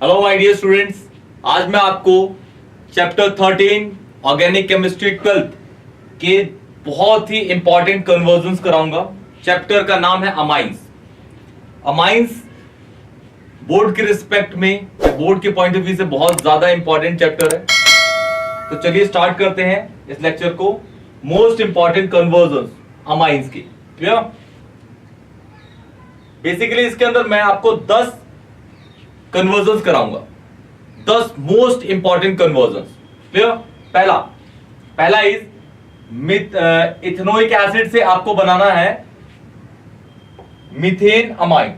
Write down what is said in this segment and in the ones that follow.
Hello my dear students, आज मैं आपको चैप्टर 13 ऑर्गेनिक केमिस्ट्री 12th के बहुत ही इंपॉर्टेंट कन्वर्जन्स कराऊंगा। चैप्टर का नाम है अमाइंस। अमाइंस बोर्ड के रिस्पेक्ट में, बोर्ड के पॉइंट ऑफ व्यू से बहुत ज्यादा इंपॉर्टेंट चैप्टर है। तो चलिए स्टार्ट करते हैं इस लेक्चर को। मोस्ट इंपॉर्टेंट कन्वर्जन्स अमाइंस की। क्लियर? बेसिकली इसके अंदर मैं आपको 10 कन्वर्जन्स कराऊंगा, 10 मोस्ट इंपॉर्टेंट कन्वर्जन्स। क्लियर? पहला इज इथेनोइक एसिड से आपको बनाना है मीथेन अमाइन।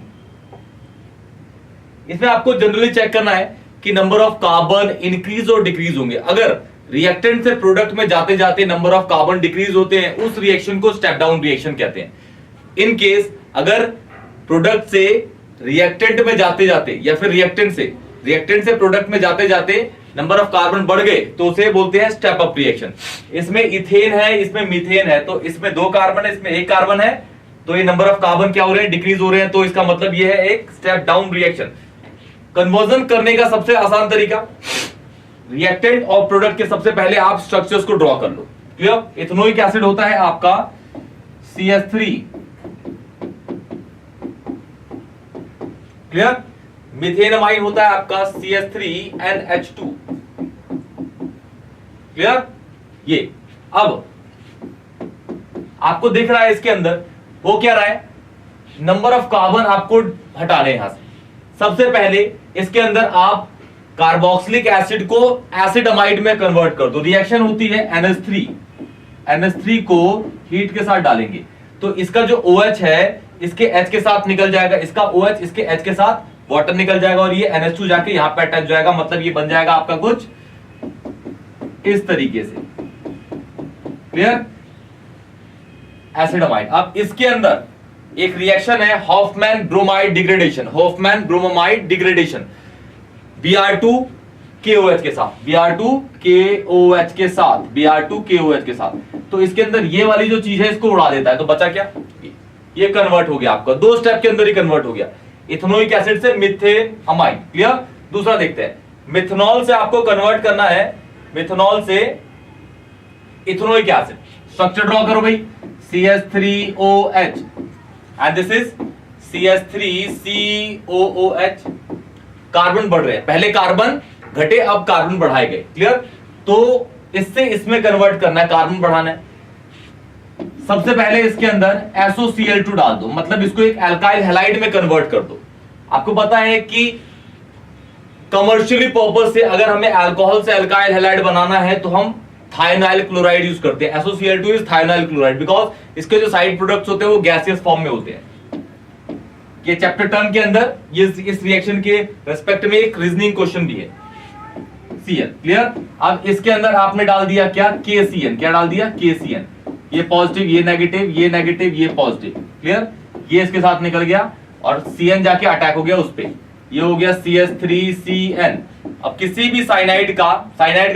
इसमें आपको जनरली चेक करना है कि नंबर ऑफ कार्बन इंक्रीज और डिक्रीज होंगे। अगर रिएक्टेंट से प्रोडक्ट में जाते जाते नंबर ऑफ कार्बन डिक्रीज होते हैं, उस रिएक्शन को स्टेप डाउन रिएक्शन कहते हैं। इन केस अगर प्रोडक्ट से रिएक्टेंट में जाते जाते या फिर रिएक्टेंट से प्रोडक्ट में जाते जाते नंबर ऑफ कार्बन बढ़ गए तो उसे बोलते हैं स्टेप अप रिएक्शन। इसमें इथेन है, इसमें मीथेन है, तो इसमें 2 कार्बन है, इसमें 1 कार्बन है, तो ये नंबर ऑफ कार्बन क्या हो रहे हैं? डिक्रीज हो रहे हैं। तो इसका मतलब ये है एक स्टेप डाउन रिएक्शन। कन्वर्जन करने का सबसे आसान तरीका, रिएक्टेंट और प्रोडक्ट के सबसे पहले आप स्ट्रक्चर्स को ड्रॉ कर लो। क्लियर? इथेनोइक एसिड होता है आपका CH3। क्लियर? मीथेन अमाइन होता है आपका CH3NH2। क्लियर? ये अब आपको दिख रहा है इसके अंदर वो क्या रहा है, नंबर ऑफ कार्बन आपको हटाने यहां से। सबसे पहले इसके अंदर आप कार्बोक्सिलिक एसिड को एसिड अमाइड में कन्वर्ट कर दो। रिएक्शन होती है NH3 को हीट के साथ डालेंगे तो इसका जो OH है इसके H के साथ निकल जाएगा, इसका OH इसके H के साथ वाटर निकल जाएगा और ये NH2 जाके यहां पे अटैच जाएगा। मतलब ये बन जाएगा आपका कुछ इस तरीके से। क्लियर? Acid amide. अब इसके अंदर एक रिएक्शन है Hoffmann bromide degradation. Hoffmann bromide degradation Br2KOH के साथ, Br2KOH के साथ। तो इसके अंदर ये वाली जो चीज है इसको उड़ा देता है, तो बचा क्या? ये कन्वर्ट हो गया आपका, 2 स्टेप के अंदर ही कन्वर्ट हो गया इथेनोइक एसिड से मीथेन अमाइन। क्लियर? दूसरा देखते हैं, मिथेनॉल से आपको कन्वर्ट करना है, मिथेनॉल से इथेनोइक एसिड। स्ट्रक्चर ड्रॉ करो भाई, CH3OH and this is CH3COOH। Carbon बढ़ रहे हैं, पहले कार्बन घटे अब कार्बन बढ़ाए गए। क्लियर? तो इससे इसमें कन्वर्ट करना है, कार्बन बढ़ाना है। सबसे पहले इसके अंदर SOCl2 डाल दो, मतलब इसको एक एल्काइल हैलाइड में कन्वर्ट कर दो। आपको पता है कि कमर्शियली पर्पस से अगर हमें अल्कोहल से एल्काइल हैलाइड बनाना है तो हम थायोनाइल क्लोराइड यूज करते हैं। SOCl2 is thionyl chloride because इसके जो साइड प्रोडक्ट्स होते हैं वो गैसियस फॉर्म में होते हैं। ये चैप्टर 10 के अंदर इस रिएक्शन के रेस्पेक्ट में एक रीजनिंग क्वेश्चन भी है, Cl। क्लियर? अब इसके अंदर आपने डाल दिया क्या? KCN। क्या डाल दिया? KCN। ये पॉजिटिव, ये नेगेटिव, ये नेगेटिव, ये पॉजिटिव। क्लियर? ये इसके साथ निकल गया और CN जाके अटैक हो गया उस पे। ये हो गया CH3CN। अब किसी भी साइनाइड का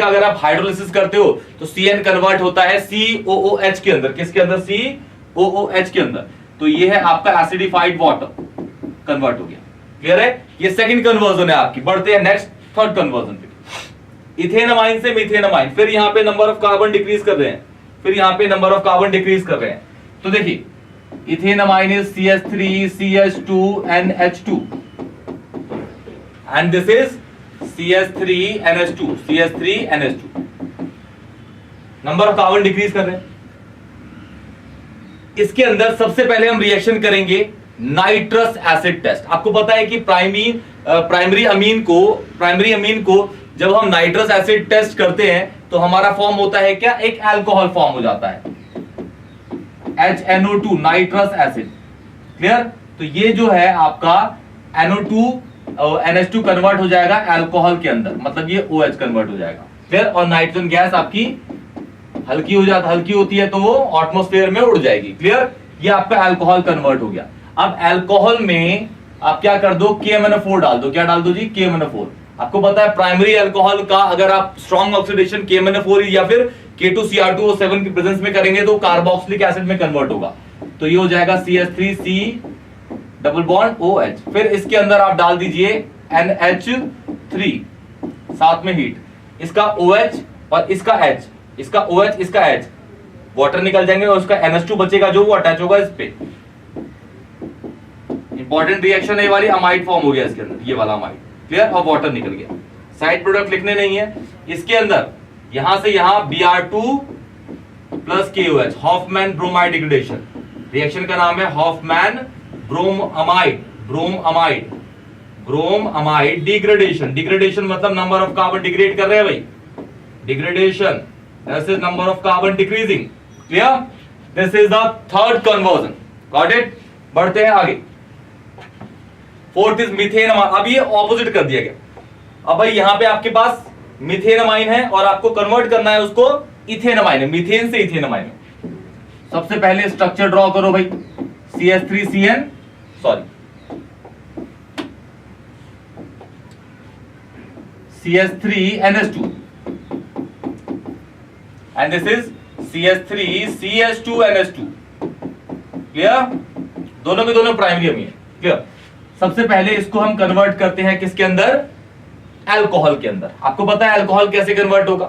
अगर आप हाइड्रोलिसिस करते हो तो CN कन्वर्ट होता है COOH के अंदर। किसके अंदर? COOH के अंदर। तो ये है आपका एसिडिफाइड वाटर, कन्वर्ट हो गया। क्लियर है? ये सेकंड कन्वर्जन है आपकी। बढ़ते हैं नेक्स्ट थर्ड कन्वर्जन पे, इथेन अमाइन से मीथेन अमाइन। फिर यहां पे नंबर ऑफ कार्बन डिक्रीज कर रहे हैं, फिर यहां पे नंबर ऑफ कार्बन डिक्रीज कर रहे हैं। तो देखिए ethane amine is CH3CH2NH2 and this is CH3NH2। Number of carbon decrease कर रहे हैं। इसके अंदर सबसे पहले हम रिएक्शन करेंगे नाइट्रस एसिड टेस्ट। आपको पता है कि प्राइमरी अमीन को जब हम नाइट्रस एसिड टेस्ट करते हैं तो हमारा फॉर्म होता है क्या? एक अल्कोहल फॉर्म हो जाता है, HNO2 नाइट्रस एसिड। क्लियर? तो ये जो है आपका NO2 NH2 कन्वर्ट हो जाएगा अल्कोहल के अंदर, मतलब ये OH कन्वर्ट हो जाएगा। क्लियर? और नाइट्रोजन गैस आपकी हल्की होती है तो वो एटमॉस्फेयर में उड़ जाएगी। क्लियर? ये आपका अल्कोहल कन्वर्ट हो गया। अब अल्कोहल में आप क्या कर दो? KMnO4 डाल दो। क्या डाल दो जी? KMnO4। आपको पता है प्राइमरी अल्कोहल का अगर आप स्ट्रॉन्ग ऑक्सीडेशन KMnO4 या फिर K2Cr2O7 की प्रेजेंस में करेंगे तो कार्बोक्सिलिक एसिड में कन्वर्ट होगा। तो ये हो जाएगा CH3C डबल बॉन्ड OH। फिर इसके अंदर आप डाल दीजिए NH CH3 साथ में हीट, इसका OH और इसका H, इसका OH इसका H, वाटर निकल जाएंगे और उसका NH2 बचेगा जो वो अटैच होगा इस पे। इंपॉर्टेंट रिएक्शन है ये वाली, अमाइड फॉर्म हो गया इसके अंदर, ये वाला अमाइड, क्लियर, और वाटर निकल गया। साइड प्रोडक्ट लिखने नहीं है इसके अंदर, यहां से यहां Br2 plus KOH, Hoffmann bromide degradation. Reaction का नाम है हॉफमैन ब्रोमअमाइड, ब्रोमअमाइड, ब्रोमअमाइड डिग्रेडेशन। डिग्रेडेशन मतलब नंबर ऑफ कार्बन डिग्रेड कर रहे हैं भाई, degradation this is number of carbon decreasing, clear. This is the third conversion, got it. बढ़ते हैं आगे, फोर्थ इज मीथेन। अब ये ऑपोजिट कर दिया गया, अब भाई यहां पे आपके पास मीथेनमाइन है और आपको कन्वर्ट करना है उसको इथेनमाइन में, मीथेन से इथेनमाइन में। सबसे पहले स्ट्रक्चर ड्रॉ करो भाई, CH3CN, sorry CH3NH2 and this is CH3CH2NH2, clear. दोनों के दोनों प्राइमरी अमीन है, क्लियर। सबसे पहले इसको हम कन्वर्ट करते हैं किसके अंदर, अल्कोहल के अंदर। आपको पता है अल्कोहल कैसे कन्वर्ट होगा,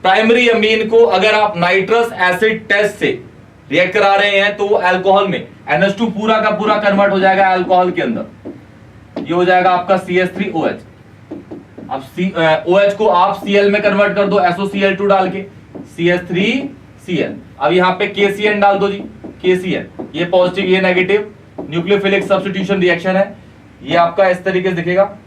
प्राइमरी अमीन को अगर आप नाइट्रस एसिड टेस्ट से रिएक्ट करा रहे हैं तो वो अल्कोहल में NH2 पूरा का पूरा कन्वर्ट हो जाएगा अल्कोहल के अंदर, ये हो जाएगा आपका CH3OH। अब OH को आप Cl में कन्वर्ट कर दो SOCl2 डाल के, CH3Cl। अब यहाँ पे KCN डाल दो जी, KCN, ये पॉजिटिव ये नेगेटिव, न्यूक्लियोफिलिक सब्स्टिट्यूशन रिएक्शन है। ये आपका इस तरीके से दिखेगा,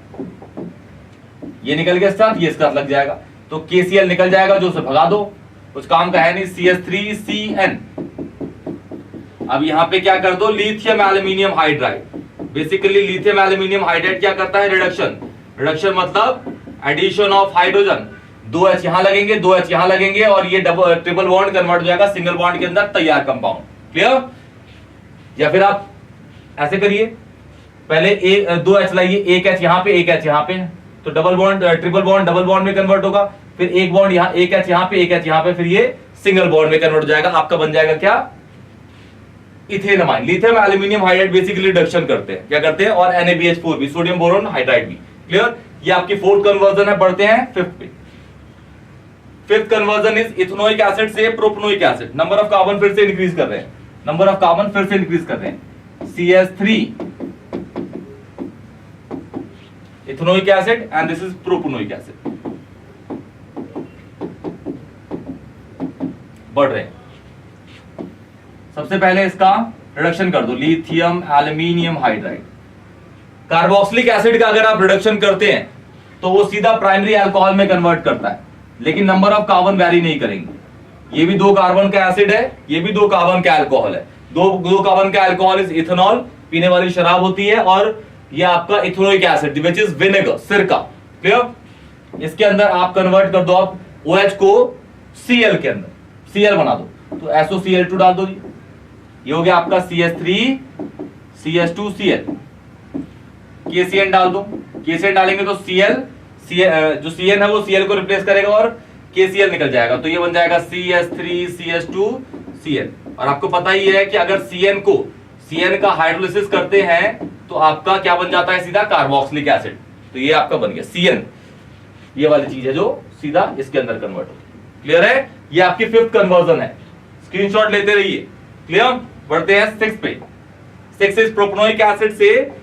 ये निकल के साथ ये इसका लग जाएगा तो KCl निकल जाएगा, जो उसे भगा दो, कुछ काम का है नहीं, CH3CN। अब यहां पे क्या कर दो, lithium aluminium hydride. Basically lithium aluminium hydride क्या करता है, रिडक्शन। रिडक्शन मतलब एडिशन ऑफ हाइड्रोजन, 2 H यहां लगेंगे, 2 H यहां लगेंगे और ये ट्रिपल बॉन्ड कन्वर्ट हो जाएगा सिंगल बॉन्ड के अंदर, तैयार कंपाउंड, क्लियर। या फिर आप ऐसे करिए, पहले 2 H लाइए, 1 H यहां पे, 1 H यहां पे, तो double bond triple bond double bond में कन्वर्ट होगा, फिर एक बॉन्ड यहां, 1 H यहां पे, 1 H यहां पे, फिर ये सिंगल बॉन्ड में कन्वर्ट हो जाएगा। आपका बन जाएगा क्या, ethanamine. Lithium aluminium hydride basically reduction करते हैं, क्या करते हैं, और NaBH4 भी, सोडियम बोरोन हाइड्राइड भी, क्लियर। ये आपकी फोर्थ कन्वर्जन है। बढ़ते हैं फिफ्थ पे। Fifth conversion is ethanoic acid से propanoic acid. Number of carbon फिर से इंक्रीज कर रहे हैं, नंबर ऑफ कार्बन फिर से इंक्रीज कर रहे हैं, CH3 ethanoic acid and this is propanoic acid. बढ़ रहे हैं, सबसे पहले इसका रिडक्शन कर दो, lithium aluminium hydride. Carboxylic acid का अगर आप रिडक्शन करते हैं तो वो सीधा प्राइमरी अल्कोहल में कन्वर्ट करता है, लेकिन नंबर ऑफ कार्बन वैरी नहीं करेंगे। ये भी 2 कार्बन का एसिड है, ये भी 2 कार्बन का अल्कोहल है। 2 कार्बन का अल्कोहल इज इथेनॉल, पीने वाली शराब होती है, और ये आपका ethanoic acid which is vinegar, सिरका, क्लियर। इसके अंदर आप कन्वर्ट कर दो, आप OH को Cl के अंदर, Cl बना दो, तो SOCl2 डाल दो जी, ये हो गया आपका CH3 CH2Cl। KCN डाल दो, KCN डालेंगे तो Cl जो CN है वो Cl को रिप्लेस करेगा और KCl निकल जाएगा, तो ये बन जाएगा CH3 CH2Cl। और आपको पता ही है कि अगर CN का हाइड्रोलिसिस करते हैं तो आपका क्या बन जाता है, सीधा कार्बोक्सिलिक एसिड। तो ये आपका बन गया CN, ये वाली चीज है जो सीधा इसके अंदर कन्वर्ट होती है, क्लियर है। ये आपकी फिफ्थ कन्वर्जन है, स्क्रीनशॉट लेते रहिए, क्लियर। बढ़ते हैं सिक्स पे। सिक्स इज प्रोपनोइक एसिड से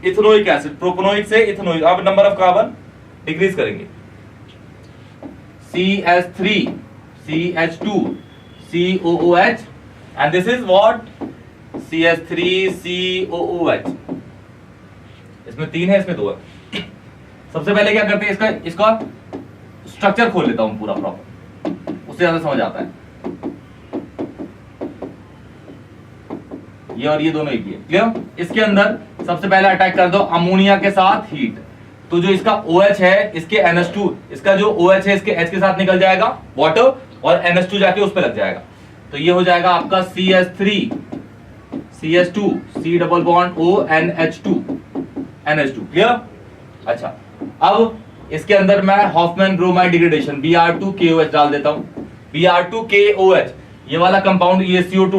इथेनोइक एसिड, प्रोपनोइक से इथेनोइक। अब नंबर ऑफ कार्बन डिक्रीज करेंगे, CH3 CH2 COOH and this is what CH3COOH। इसमें 3 है, इसमें 2 है। सबसे पहले क्या करते हैं, इसका स्ट्रक्चर खोल लेता हूं पूरा प्रॉपर, उससे ज्यादा समझ आता है। ये और ये दोनों एक ही है, क्लियर। इसके अंदर सबसे पहले अटैक कर दो अमोनिया के साथ हीट, तो जो इसका OH है, इसके NH2, इसका जो OH है इसके H के साथ निकल जाएगा वाटर, और NH2 जाके उस पे लग जाएगा, तो ये हो जाएगा आपका CH3 CH2 C double bond O NH2 NH2, clear. अच्छा, अब इसके अंदर मैं Hoffmann bromide degradation Br2 KOH डाल देता हूं, Br2 KOH, ये वाला कंपाउंड ये CO2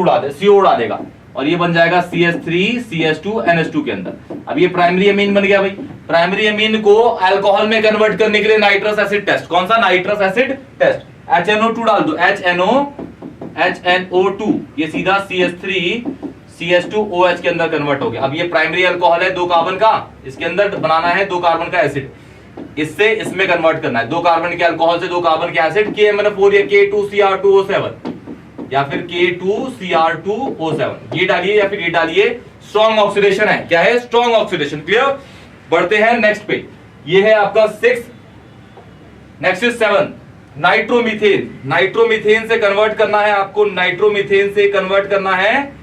उड़ा देगा, और ये बन जाएगा CH3 CH2 NH2 के अंदर। अब ये प्राइमरी अमीन बन गया भाई, प्राइमरी अमीन को अल्कोहल में कन्वर्ट करने के लिए नाइट्रस एसिड टेस्ट, कौन सा? Nitrous acid test. HNO2 डाल दो, HNO2, ये सीधा CH3CH2OH के अंदर कन्वर्ट हो गया। अब ये प्राइमरी अल्कोहल है 2 कार्बन का, इसके अंदर बनाना है 2 कार्बन का एसिड, इससे इसमें कन्वर्ट करना है 2 कार्बन के अल्कोहल से 2 कार्बन के एसिड, KMnO4 या K2Cr2O7 या फिर K2Cr2O7, ये डालिए या फिर ये डालिए। स्ट्रॉन्ग ऑक्सीडेशन है, क्या है? Strong oxidation. क्लियर? बढ़ते हैं नेक्स्ट पे, ये है आपका 6। Next is 7, nitromethane. नाइट्रोमीथेन से कन्वर्ट करना है आपको, नाइट्रोमीथेन से कन्वर्ट करना है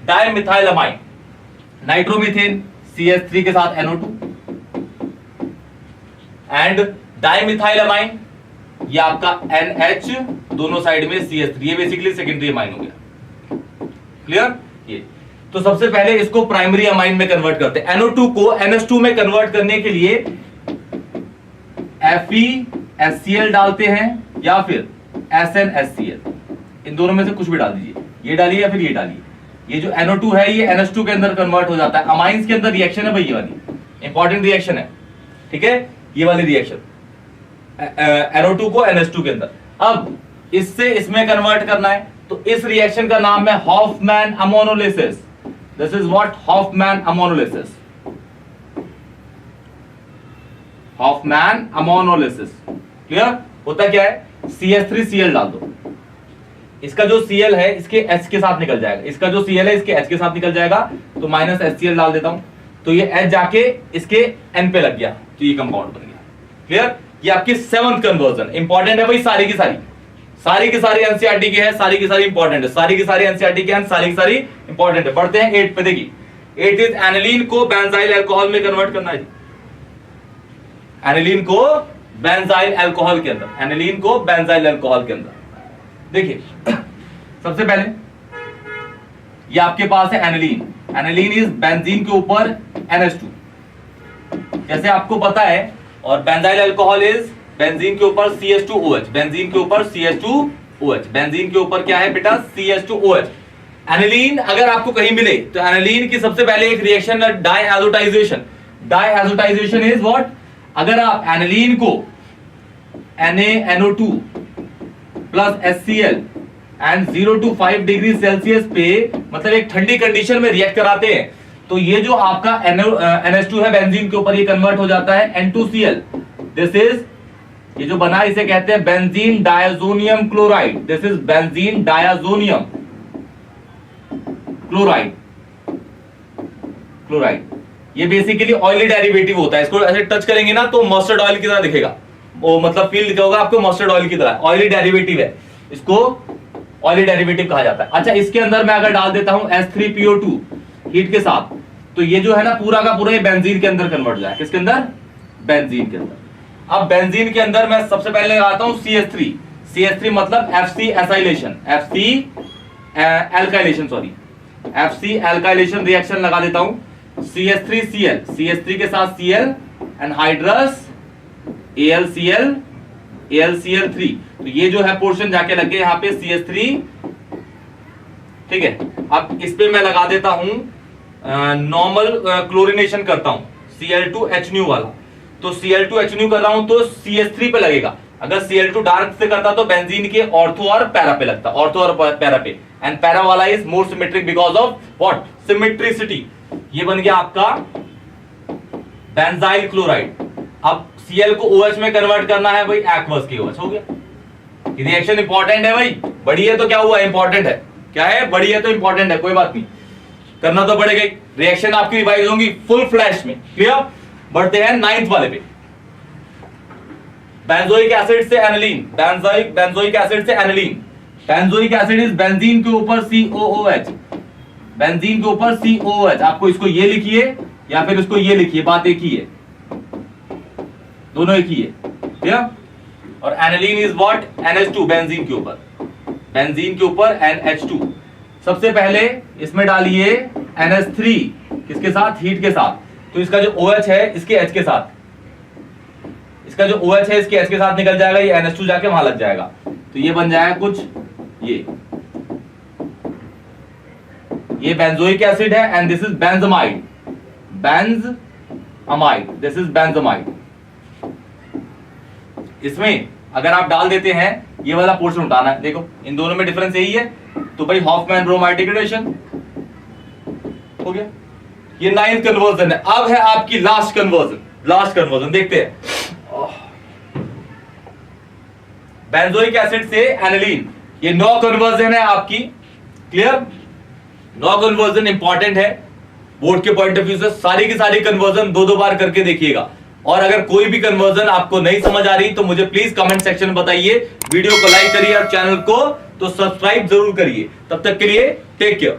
डाइमिथाइलमाइन। नाइट्रोमीथेन CH3 के साथ NO2 एंड डाइमिथाइलमाइन, ये आपका NH, दोनों साइड में CH3, ये बेसिकली सेकेंडरी अमाइन हो गया। क्लियर? ये तो सबसे पहले इसको प्राइमरी अमाइन में कन्वर्ट करते हैं। NO2 को NH2 में कन्वर्ट करने के लिए FeHCl डालते हैं या फिर SnHCl, इन दोनों में से कुछ भी डाल दीजिए, ये डालिए या फिर ये डालिए। ये जो NO2 है ये NH2 के अंदर कन्वर्ट हो जाता है। अमाइंस के अंदर रिएक्शन है भाई, ये वाली इंपॉर्टेंट रिएक्शन है, ठीक है? ये वाली रिएक्शन NO2 को NH2 के अंदर। अब इससे इसमें कन्वर्ट करना है, तो इस रिएक्शन का नाम है Hoffmann ammonolysis. This is what? Hoffmann ammonolysis. Hoffmann ammonolysis. Clear? होता क्या है? CH3Cl डाल दो, इसका जो Cl है इसके H के साथ निकल जाएगा, इसका जो Cl है इसके H के साथ निकल जाएगा, तो -HCl डाल देता हूं, तो ये H जाके इसके N पे लग गया, तो ये कंपाउंड बन गया। क्लियर? ये आपकी 7th कन्वर्जन इंपॉर्टेंट है भाई, सारी की सारी एनसीईआरटी की है, सारी की सारी इंपॉर्टेंट है, सारी की सारी एनसीईआरटी की है, सारी की सारी इंपॉर्टेंट है। बढ़ते हैं 8 पे। देखिए 8 इज एनिलीन को बेंजाइल अल्कोहल में कन्वर्ट करना है। एनिलीन को बेंजाइल अल्कोहल के अंदर, एनिलीन को बेंजाइल अल्कोहल के अंदर। देखिए सबसे पहले ये आपके पास है एनिलीन, एनिलीन इज बेंजीन के ऊपर NH2, जैसे आपको पता है, और बेंजाइल अल्कोहल इज बेंजीन के ऊपर CH2OH, बेंजीन के ऊपर CH2OH, बेंजीन के ऊपर क्या है बेटा? CH2OH। एनिलीन अगर आपको कहीं मिले तो एनिलीन की सबसे पहले एक रिएक्शन है डाईएजोटाइजेशन। डाईएजोटाइजेशन इज व्हाट? अगर आप एनिलीन को NaNO2 plus HCl and 0 to 5 degree Celsius पे, मतलब एक ठंडी कंडीशन में रिएक्ट कराते हैं, तो ये जो आपका NH2 है बेंजीन के ऊपर, ये कन्वर्ट हो जाता है N2Cl। दिस इज, ये जो बना इसे कहते हैं benzene diazonium chloride. This is benzene diazonium chloride. ये बेसिकली ऑयली डेरिवेटिव होता है, इसको ऐसे टच करेंगे ना तो मस्टर्ड ऑयल की तरह दिखेगा, वो मतलब फील दिखा होगा आपको मस्टर्ड ऑयल की तरह। ऑयली डेरिवेटिव है, इसको ऑयली डेरिवेटिव कहा जाता है। अच्छा, इसके अंदर मैं अगर डाल देता हूं H3PO2 हीट के साथ, तो ये जो है ना पूरा का पूरा ये बेंजीन के अंदर कन्वर्ट हो जाए। किसके अंदर? बेंजीन के अंदर। अब बेंजीन के अंदर मैं सबसे पहले लगाता हूं CH3। CH3 मतलब FC acylation, FC alkylation, sorry FC alkylation reaction लगा देता हूं। CH3Cl, CH3 के साथ Cl एनहाइड्रस AlCl, AlCl3, तो ये जो है पोर्शन जाके लग गया यहाँ पे CH3। ठीक है, अब इस पे मैं लगा देता हूं नॉर्मल क्लोरिनेशन करता हूं Cl2H वाला, तो Cl2H कर रहा हूं तो CH3 पे लगेगा। अगर Cl2 डार्क से करता तो बेंजीन के ऑर्थो और पैरा पे लगता, ऑर्थो और पैरा पे, एंड पैरा वाला is more symmetric because of what? Symmetricity. ये बन गया आपका बेंजाइल क्लोराइड। अब Cl को OH में कन्वर्ट करना है भाई, एक्वस की OH हो गया। रिएक्शन इंपॉर्टेंट है भाई, बड़ी है तो क्या हुआ? इंपॉर्टेंट है। क्या है? बड़ी है तो इंपॉर्टेंट है, कोई बात नहीं, करना तो पड़ेगा। रिएक्शन आपकी रिवाइज होंगी फुल फ्लैश में। क्लियर? बढ़ते हैं 9th वाले पे। बेंजोइक एसिड से एनिलीन, बेंजोइक एसिड से aniline. Benzoic acid is benzene के ऊपर COOH, बेंजीन के ऊपर COOH। आपको इसको ये लिखिए या फिर इसको ये लिखिए, बात एक ही है, दोनों एक ही है। ठीक? और aniline is what? NH2, benzene के ऊपर, बेंजीन के ऊपर NH2। सबसे पहले इसमें डालिए NH3, किसके साथ? हीट के साथ, तो इसका जो OH है इसके H के साथ, इसका जो OH है इसके H के साथ निकल जाएगा, ये NH2 जाके वहां लग जाएगा, तो ये बन जाएगा कुछ ये बेंजोइक एसिड है and this is benzamide, amide, this is benzamide. इसमें अगर आप डाल देते हैं, ये वाला पोर्शन उठाना है, देखो इन दोनों में डिफरेंस यही है, तो भाई हॉफमैन ब्रोमाइड डिग्रेडेशन हो गया। ये 9th कन्वर्जन है। अब है आपकी लास्ट कन्वर्जन देखते हैं, बेंजोइक एसिड से एनिलीन। ये 9 कन्वर्जन है आपकी, क्लियर? 9 कन्वर्जन इंपॉर्टेंट है बोर्ड के पॉइंट ऑफ व्यू से। सारी की सारी कन्वर्जन 2-2 बार करके देखिएगा। और अगर कोई भी कन्वर्जन आपको नहीं समझ आ रही तो मुझे प्लीज कमेंट सेक्शन में बताइए। वीडियो को लाइक करिए और चैनल को तो सब्सक्राइब जरूर करिए। तब तक के लिए टेक केयर।